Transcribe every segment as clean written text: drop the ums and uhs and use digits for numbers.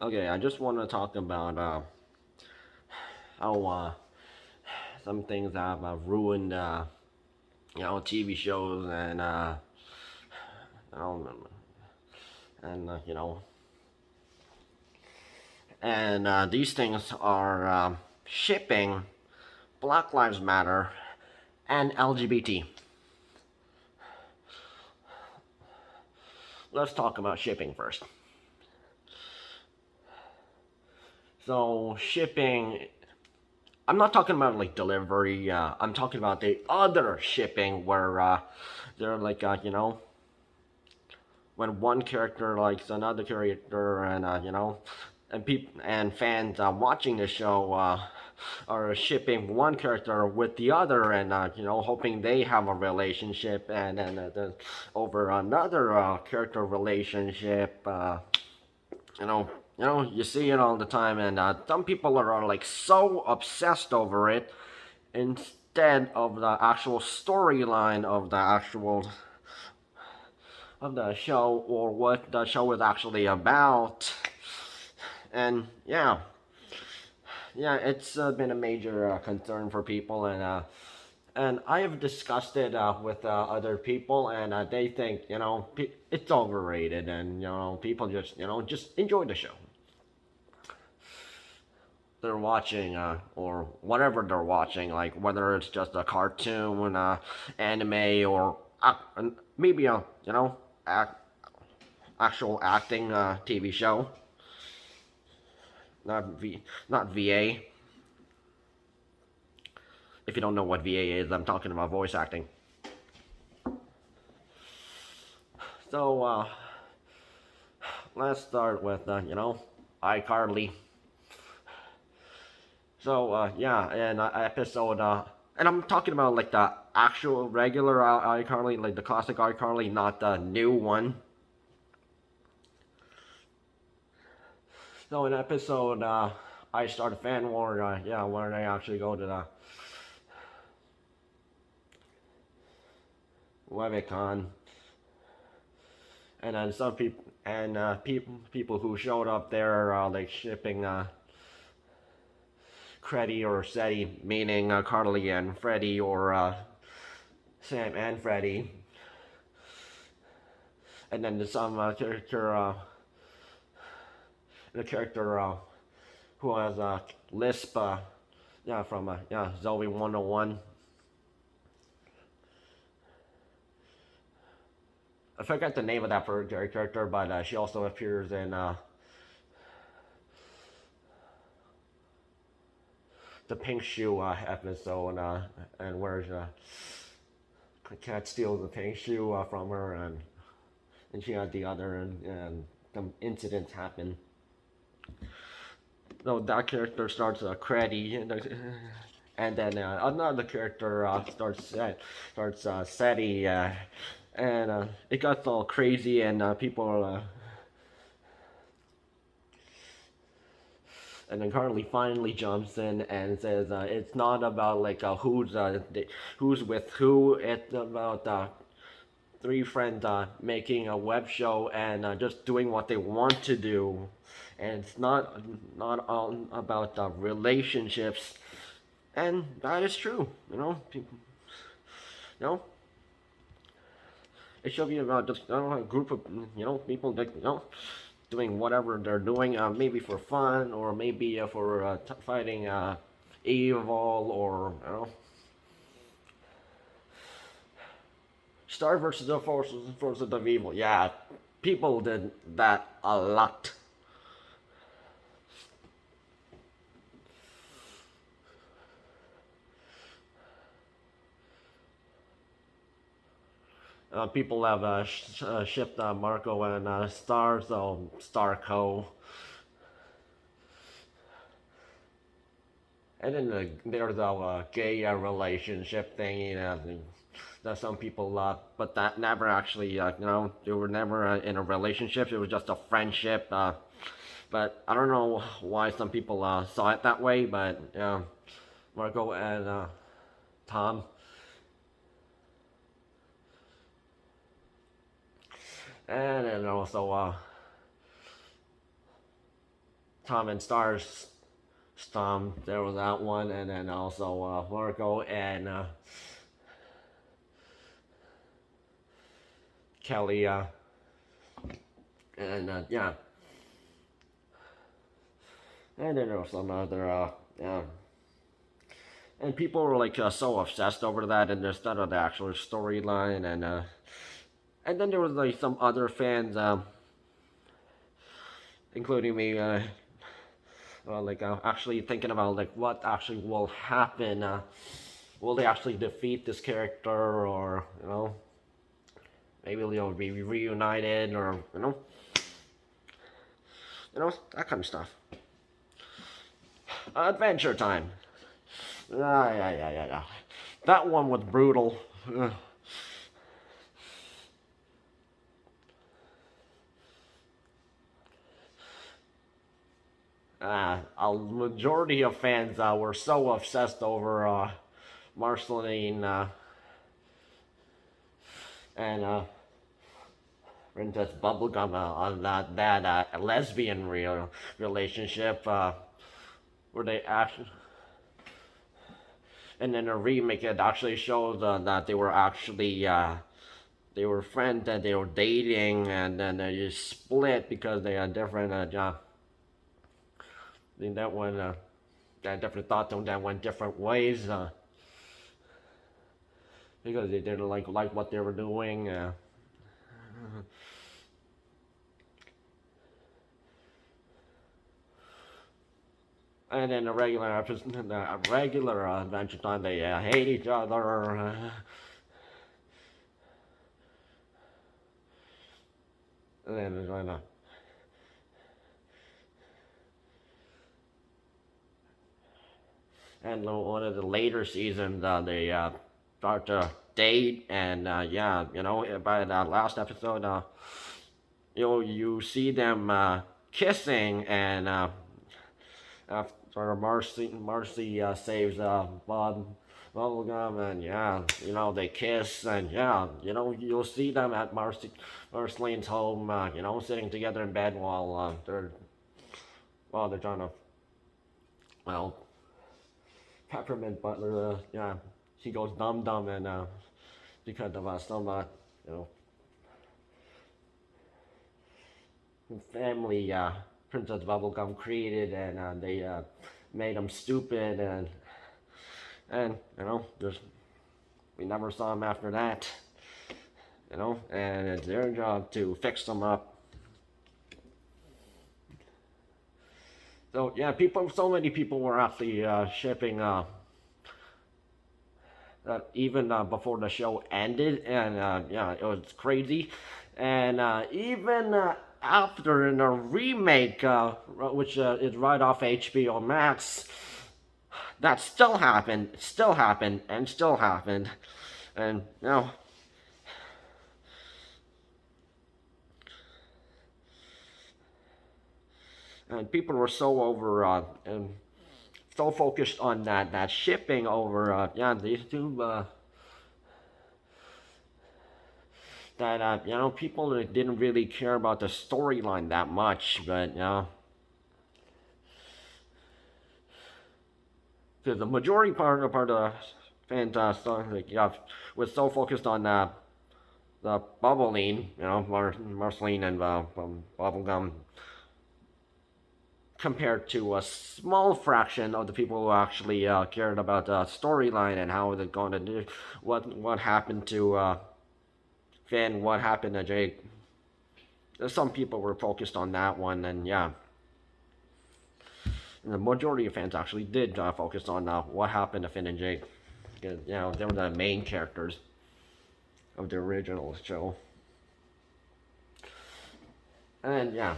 Okay, I just want to talk about how some things have ruined, TV shows you know, and these things are shipping, Black Lives Matter, and LGBT. Let's talk about shipping first. So shipping, I'm not talking about like delivery. I'm talking about the other shipping where they're like when one character likes another character, and and people and fans watching the show are shipping one character with the other, and hoping they have a relationship, and then over another character relationship. You know, you see it all the time, and some people are like so obsessed over it instead of the actual storyline of the show, or what the show is actually about. And yeah, it's been a major concern for people, and I have discussed it with other people, and they think it's overrated, and people just enjoy the show they're watching, or whatever they're watching, like whether it's just a cartoon, anime, or maybe a act, actual acting TV show, not VA. If you don't know what VA is, I'm talking about voice acting. So let's start with iCarly. So yeah, and episode and I'm talking about like the actual regular iCarly, like the classic iCarly, not the new one. So in episode iStart fan war, yeah, where they actually go to the WebCon, and then some people and people who showed up there are like shipping Creddy or Seti, meaning Carly and Freddy, or Sam and Freddy, and then there's some character who has a lisp, yeah, from Zoe 101. I forget the name of that character, but she also appears in the Pink Shoe episode, and where Cat steals the pink shoe from her, and she had the other, and some incidents happen. So that character starts Creddy, and then another character starts Seti, and it got all crazy, and people and then Carly finally jumps in and says it's not about like who's with who. It's about three friends making a web show, and just doing what they want to do, and it's not all about relationships, and that is true. People, you know, it should be about just a group of people that doing whatever they're doing, maybe for fun, or maybe for fighting evil, or Star versus the forces of evil. Yeah, people did that a lot. People have shipped Marco and Star, so Starco. And then there's a gay relationship thing, that some people, but that never actually, they were never in a relationship. It was just a friendship. But I don't know why some people saw it that way. But Marco and Tom, and then also Tom and Stars Storm. There was that one, and then also Marco and Kelly. And yeah, and then there was some other yeah. And people were like so obsessed over that, and instead of the actual storyline, and then there was like some other fans, including me, like actually thinking about like what actually will happen. Will they actually defeat this character, or maybe they'll be reunited, or that kind of stuff. Adventure Time. Yeah. That one was brutal. A majority of fans were so obsessed over Marceline and Princess Bubblegum on that lesbian relationship where they actually. And in a remake, it actually shows that they were actually they were friends, that they were dating, and then they just split because they had different I think that one that different thoughts on that went different ways because they didn't like what they were doing. And then the regular episode, the regular Adventure Time, they hate each other. And then and one of the later seasons, they start to date, and yeah, by the last episode, you see them kissing, and after Marcy saves Bubblegum, and yeah, they kiss, and yeah, you'll see them at Marceline's home, sitting together in bed while they're trying to, well, Peppermint Butler, yeah, she goes dumb, and because of some family Princess Bubblegum created, and they made him stupid, and just we never saw him after that, and it's their job to fix them up. So yeah, so many people were actually shipping even before the show ended, and yeah, it was crazy, and even after in a remake, which is right off HBO Max, that still happened, and and people were so over and so focused on that shipping over yeah, these two that people didn't really care about the storyline that much, but because the majority part of the fans like was so focused on the bubbling, Marceline and Bubblegum, compared to a small fraction of the people who actually cared about the storyline and how they're going to do what happened to Finn, what happened to Jake. Some people were focused on that one, and yeah, and the majority of fans actually did focus on what happened to Finn and Jake, because they were the main characters of the original show, and yeah.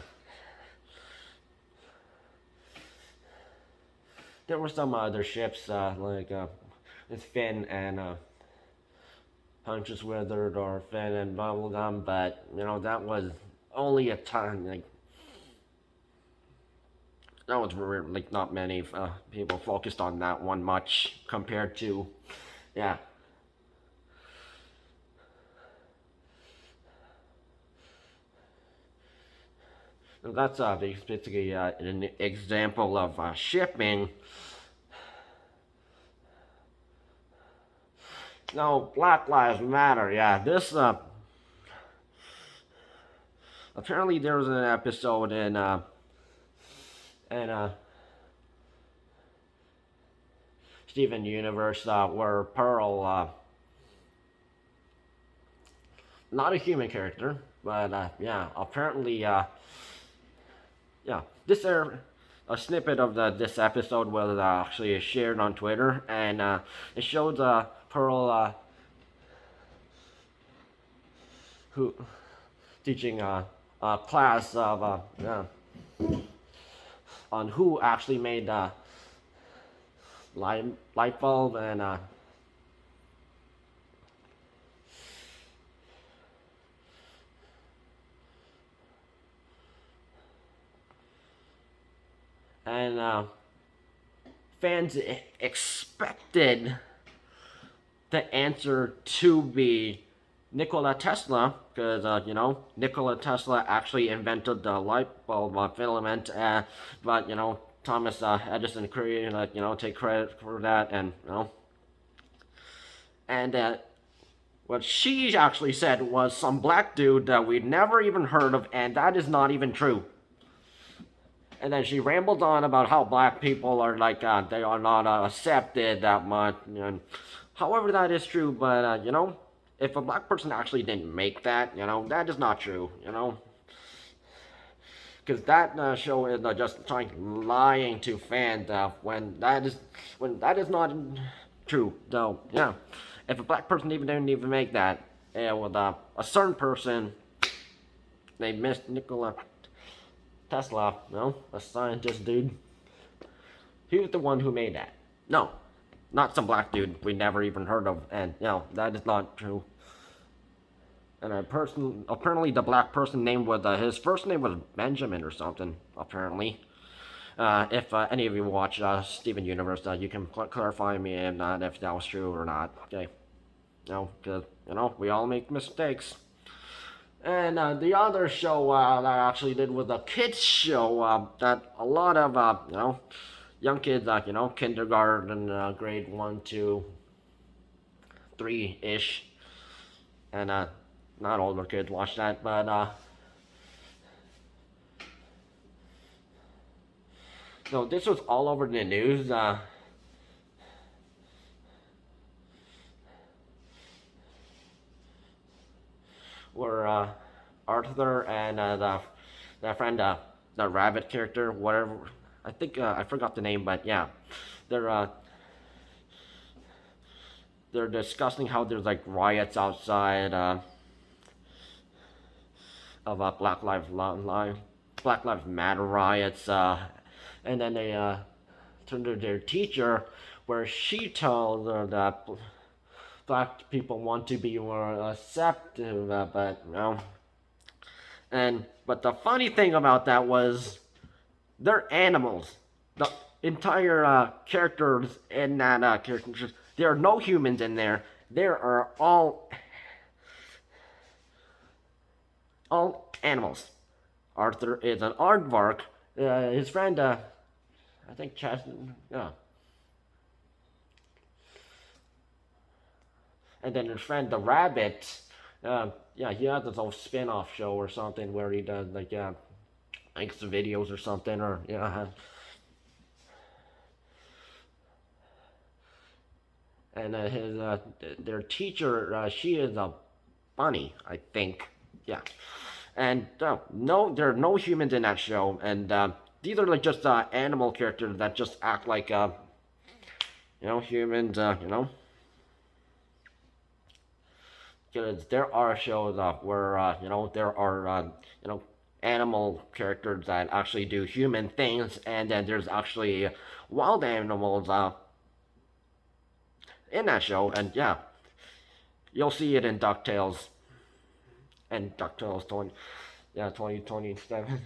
There were some other ships like it's Finn and Huntress Withered, or Finn and Bubblegum, but that was only a time like that was like not many people focused on that one much compared to yeah. That's basically an example of shipping. No, Black Lives Matter. Yeah, this apparently there was an episode in Steven Universe where Pearl, not a human character, but yeah, apparently yeah, this a snippet of this episode was actually shared on Twitter, and it shows Pearl who teaching a class of yeah, on who actually made light light bulb and fans expected the answer to be Nikola Tesla, because Nikola Tesla actually invented the light bulb filament, but Thomas Edison created take credit for that, and what she actually said was some black dude that we'd never even heard of, and that is not even true. And then she rambled on about how black people are like they are not accepted that much. However, that is true, but if a black person actually didn't make that, that is not true. Because that show is just trying lying to fans when that is not true. So yeah, if a black person even didn't even make that, with a certain person, they missed Nikola Tesla, a scientist dude. He was the one who made that. No, not some black dude we never even heard of, and that is not true. And apparently the black person name was his first name was Benjamin or something. Apparently, if any of you watch Steven Universe, you can clarify me and if that was true or not. Okay, because we all make mistakes. And the other show that I actually did was a kids show that a lot of young kids, kindergarten, grade 1 to 3 ish, and not older kids watch that, but no, this was all over the news. Where Arthur and the friend, the rabbit character, whatever. I think I forgot the name, but yeah, they're uh, they're discussing how there's like riots outside of Black Lives Matter riots, and then they turn to their teacher, where she tells her that black people want to be more accepting, but but the funny thing about that was they're animals. The entire characters in that character, there are no humans in there. There are all animals. Arthur is an aardvark. His friend, I think Chaston, yeah. And then his friend, the rabbit, yeah, he has his own spin-off show or something where he does like makes videos or something, or and his their teacher, she is a bunny, I think, yeah. And no, there are no humans in that show, and these are like just animal characters that just act like humans, because there are shows where there are animal characters that actually do human things, and then there's actually wild animals in that show, and yeah, you'll see it in DuckTales and DuckTales 2027,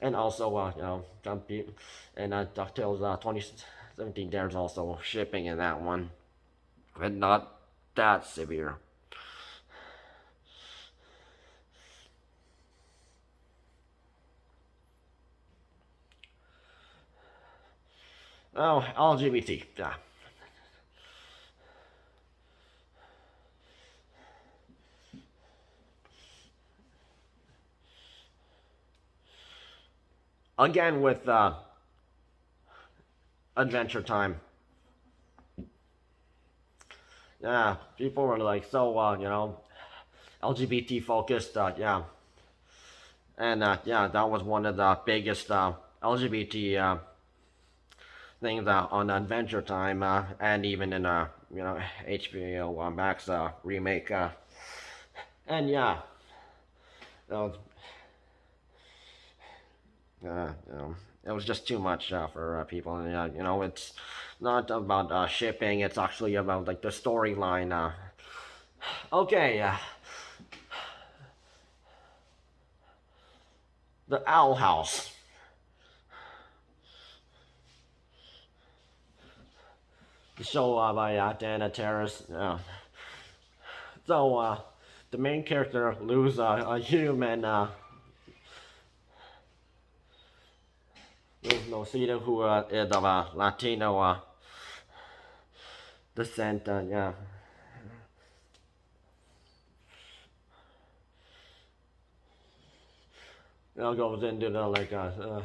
and also Jumpy and DuckTales 2017. There's also shipping in that one, but not that severe. Oh, LGBT. Yeah. Again with Adventure Time. Yeah, people were like so LGBT focused. Yeah, and yeah, that was one of the biggest LGBT things on Adventure Time, and even in HBO Max remake. And yeah, uh, it was just too much for people. And it's not about shipping; it's actually about like the storyline. Okay, the Owl House. The show by Dana Terrace. So the main character lose a human, lose Nocita, who is of Latino descent. Yeah, goes into the like a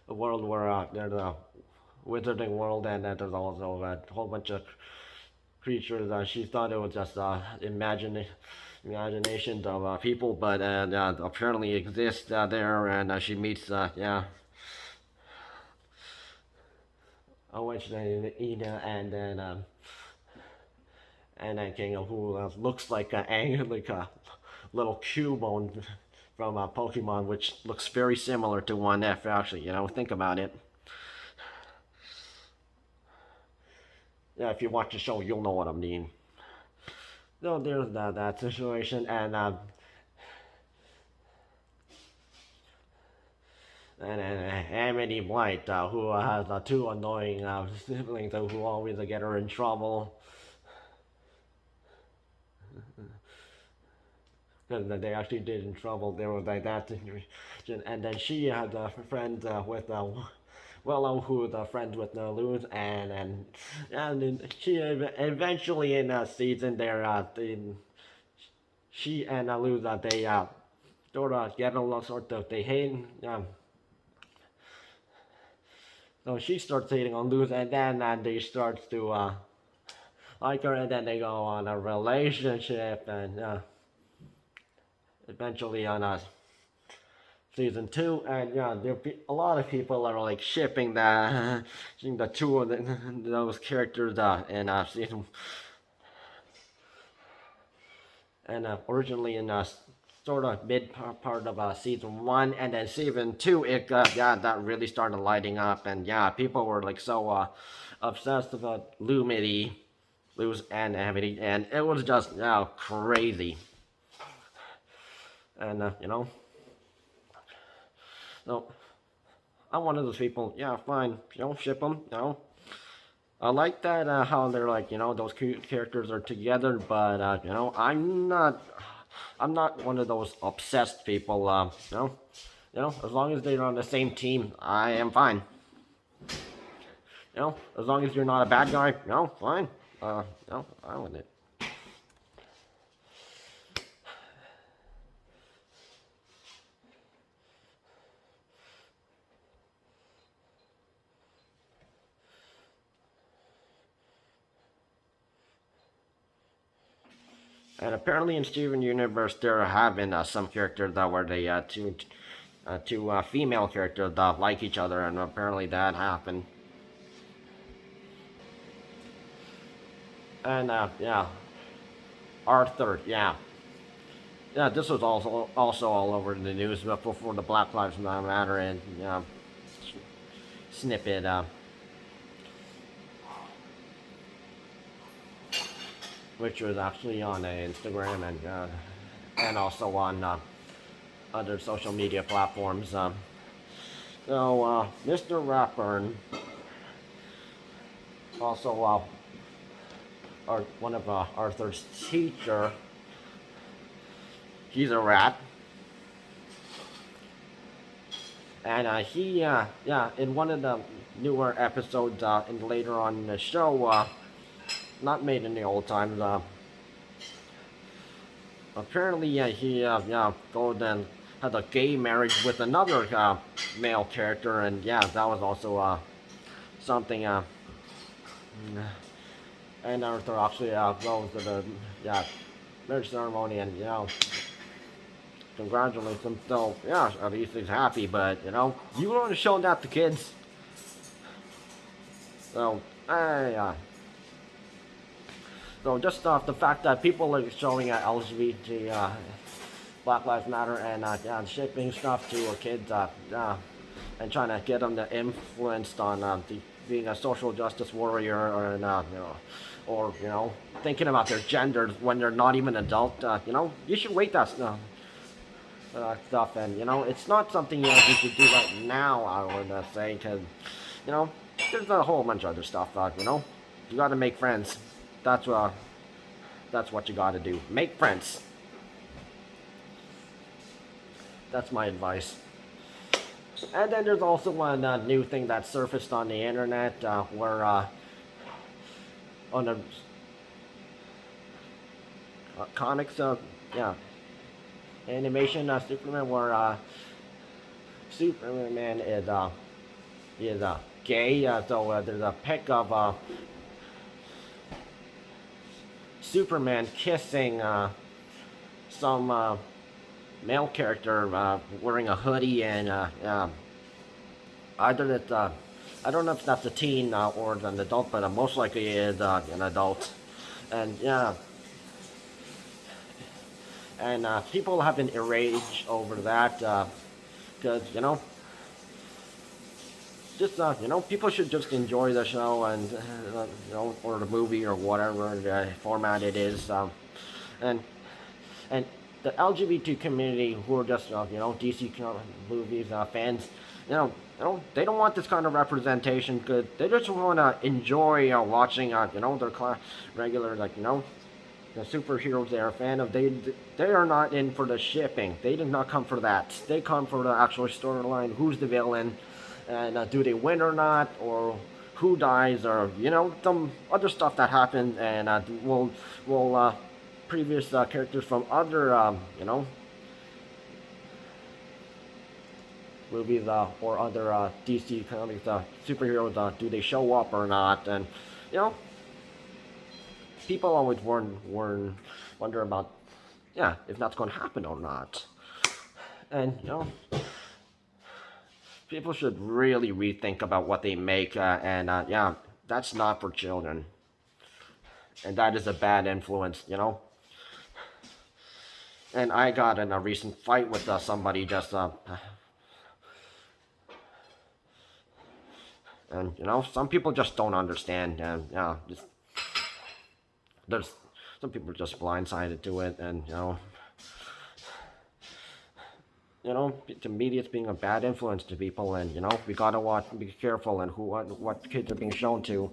world where there's a wizarding world, and there's also a whole bunch of creatures. She thought it was just imaginations of people, but apparently exist there, and she meets a witch named Ina, and then King who looks like like a little Cubone from Pokemon, which looks very similar to one F. Actually, think about it. Yeah, if you watch the show, you'll know what I mean. So there's that situation, and Amity White, who has two annoying siblings who always get her in trouble. Because they actually did in trouble. They were like that situation. And then she had a friend with Willow, who was a friend with Luz, and she eventually in a season there, she and Luz, they sort of get a lot sort of they hate. So she starts hating on Luz, and then they start to like her, and then they go on a relationship, and eventually on season two, and yeah, a lot of people are like shipping the two of those characters in season, and originally in sort of mid part of season one, and then season two, it that really started lighting up, and yeah, people were like so obsessed about Lumity, Luz and Amity, and it was just crazy, and so I'm one of those people. Yeah, fine, ship them, I like that how they're like those characters are together, but I'm not one of those obsessed people. As long as they're on the same team, I am fine. As long as you're not a bad guy, fine. I'm with it. And apparently in Steven Universe, there have been some characters that were the two female characters that like each other, and apparently that happened. And yeah, Arthur, yeah, this was also all over the news before the Black Lives Matter and snippet, which was actually on Instagram and also on other social media platforms. So Mr. Rapburn also one of Arthur's teacher. He's a rat. And he, in one of the newer episodes in later on in the show, not made in the old times. Apparently, he goes and had a gay marriage with another male character, and yeah, that was also something. And Arthur actually goes to the yeah marriage ceremony, and congratulates him. So yeah, at least he's happy. But you want to show that to kids. So yeah. So just the fact that people are showing LGBT, Black Lives Matter, and shipping stuff to kids, and trying to get them to influenced on being a social justice warrior, or or thinking about their genders when they're not even adult. You should wait that stuff, and it's not something you should do right now. I would say, because you know there's a whole bunch of other stuff. You got to make friends. That's uh that's what you got to do. Make friends. That's my advice. And then there's also one new thing that surfaced on the internet where on the comics, yeah, animation Superman, where Superman is gay. So there's a pic of Superman kissing some male character wearing a hoodie, and either that I don't know if that's a teen or an adult, but most likely is an adult. And yeah, and people have been enraged over that because just people should just enjoy the show, and or the movie, or whatever format it is, and and the LGBT community, who are just DC movies fans, they don't want this kind of representation, because they just want to enjoy watching their regular, the superheroes they are a fan of. They are not in for the shipping. They did not come for that. They come for the actual storyline. Who's the villain, and do they win or not, or who dies, or some other stuff that happens, and will previous characters from other movies or other DC comics superheroes, do they show up or not? And you know people always wonder about if that's going to happen or not. And people should really rethink about what they make, and that's not for children, and that is a bad influence. And I got in a recent fight with somebody, just and some people just don't understand, and just, there's some people just blindsided to it, and the media's being a bad influence to people, and we gotta watch, be careful, and what kids are being shown to.